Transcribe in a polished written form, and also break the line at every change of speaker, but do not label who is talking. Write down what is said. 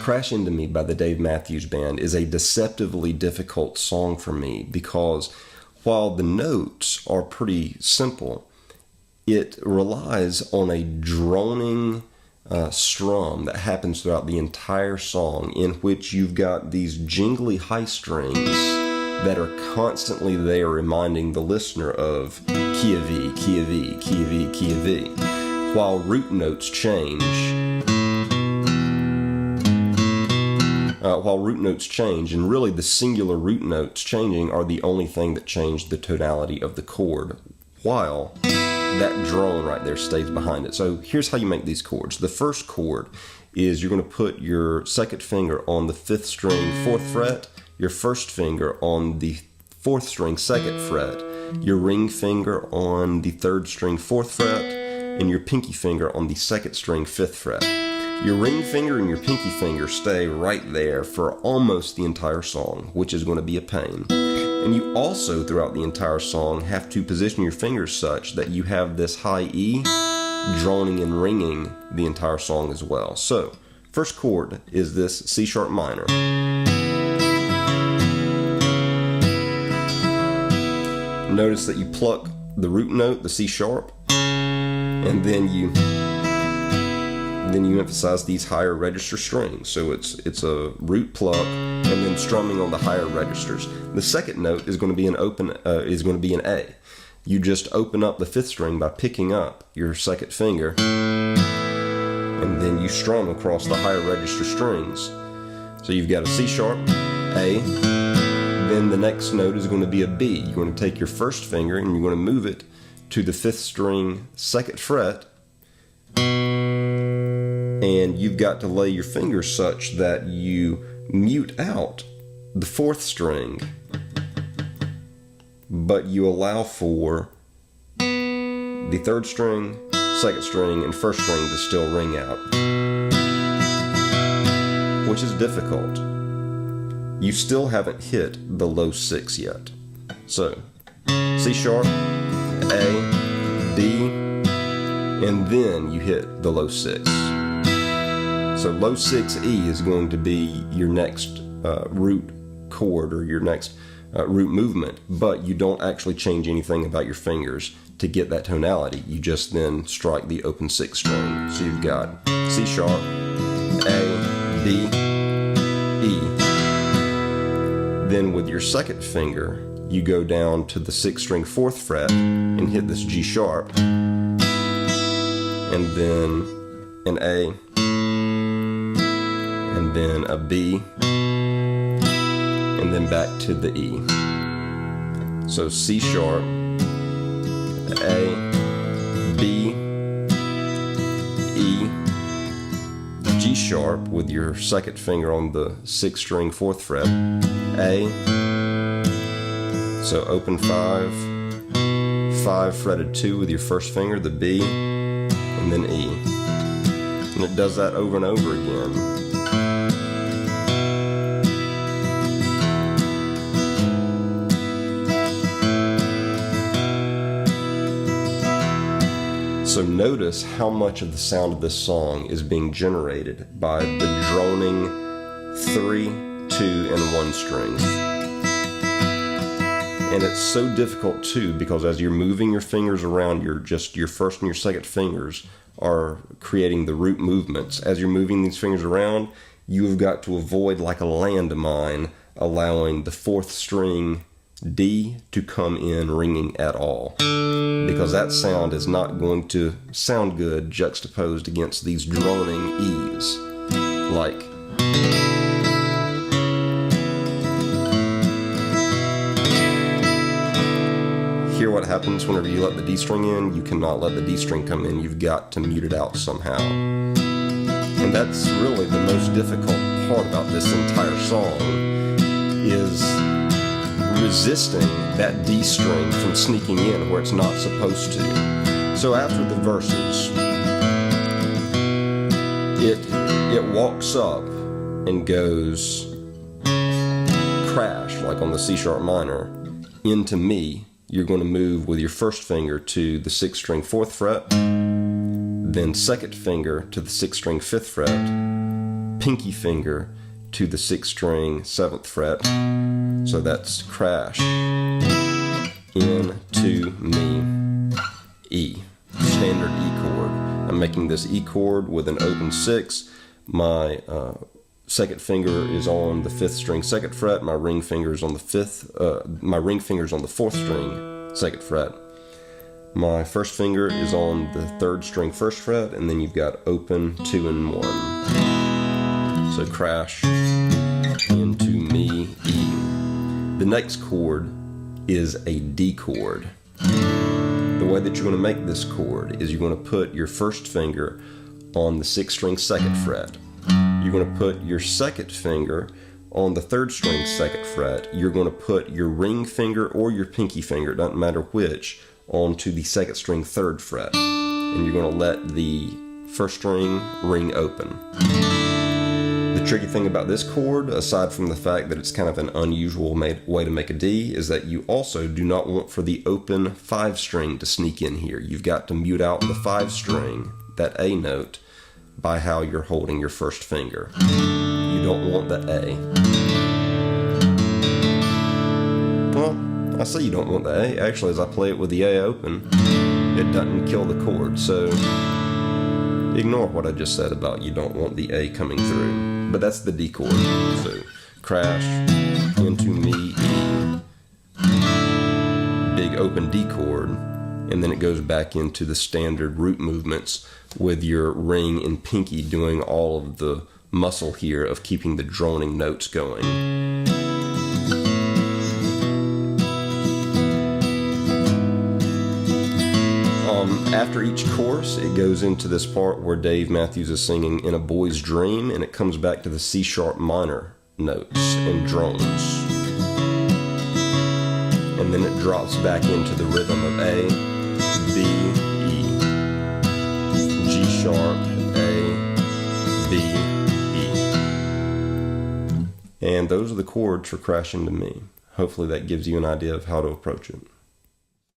Crash Into Me by the Dave Matthews Band is a deceptively difficult song for me because while the notes are pretty simple, it relies on a droning strum that happens throughout the entire song, in which you've got these jingly high strings that are constantly there reminding the listener of key of E, key of E, key of E, key of E, while root notes change. And really the singular root notes changing are the only thing that change the tonality of the chord, while that drone right there stays behind it. So here's how you make these chords. The first chord is you're going to put your second finger on the 5th string 4th fret, your first finger on the 4th string 2nd fret, your ring finger on the 3rd string 4th fret, and your pinky finger on the 2nd string 5th fret. Your ring finger and your pinky finger stay right there for almost the entire song, which is going to be a pain. And you also, throughout the entire song, have to position your fingers such that you have this high E droning and ringing the entire song as well. So, first chord is this C sharp minor. Notice that you pluck the root note, the C sharp, and then you emphasize these higher register strings. So it's a root pluck and then strumming on the higher registers. The second note is going to be an A. You just open up the 5th string by picking up your second finger, and then you strum across the higher register strings. So you've got a C sharp, A, then the next note is going to be a B. You're going to take your first finger and you're going to move it to the 5th string 2nd fret, and you've got to lay your fingers such that you mute out the 4th string, but you allow for the 3rd string, 2nd string, and 1st string to still ring out, which is difficult. You still haven't hit the low 6 yet. So, C sharp, A, B, and then you hit the low 6. So low 6 E is going to be your next root chord, or your next root movement, but you don't actually change anything about your fingers to get that tonality. You just then strike the open 6th string. So you've got C sharp, A, B, E. Then with your second finger, you go down to the 6th string 4th fret and hit this G sharp, and then an A, and then a B, and then back to the E. So C sharp, A, B, E, G sharp with your second finger on the 6th string 4th fret, A, so open 5, 5 fretted 2 with your first finger, the B, and then E. And it does that over and over again. So notice how much of the sound of this song is being generated by the droning 3, 2, and 1 strings. And it's so difficult too, because as you're moving your fingers around, your first and your second fingers are creating the root movements. As you're moving these fingers around, you've got to avoid, like a landmine, allowing the 4th string D to come in ringing at all, because that sound is not going to sound good juxtaposed against these droning E's. Like, hear what happens whenever you let the D string in? You cannot let the D string come in. You've got to mute it out somehow. And that's really the most difficult part about this entire song, is resisting that D string from sneaking in where it's not supposed to. So after the verses, it walks up and goes crash, like on the C sharp minor, into me. You're going to move with your first finger to the 6th string 4th fret, then second finger to the 6th string 5th fret, pinky finger to the 6th string 7th fret. So that's crash into me, E, standard E chord. I'm making this E chord with an open 6. My second finger is on the 5th string 2nd fret. My ring finger is on the 5th. My ring finger is on the 4th string 2nd fret. My first finger is on the 3rd string 1st fret, and then you've got open 2 and 1. So crash into me, E. The next chord is a D chord. The way that you're going to make this chord is you're going to put your first finger on the 6th string 2nd fret. You're going to put your second finger on the 3rd string 2nd fret. You're going to put your ring finger or your pinky finger, it doesn't matter which, onto the 2nd string 3rd fret. And you're going to let the 1st string ring open. The tricky thing about this chord, aside from the fact that it's kind of an unusual way to make a D, is that you also do not want for the open 5 string to sneak in here. You've got to mute out the 5 string, that A note, by how you're holding your first finger. You don't want the A. Well, I say you don't want the A. Actually, as I play it with the A open, it doesn't kill the chord. So ignore what I just said about you don't want the A coming through. But that's the D chord. So crash into me, E, big open D chord, and then it goes back into the standard root movements with your ring and pinky doing all of the muscle here of keeping the droning notes going. After each chorus, it goes into this part where Dave Matthews is singing In a Boy's Dream, and it comes back to the C sharp minor notes and drones. And then it drops back into the rhythm of A, B, E, G sharp, A, B, E. And those are the chords for Crash Into Me. Hopefully that gives you an idea of how to approach it.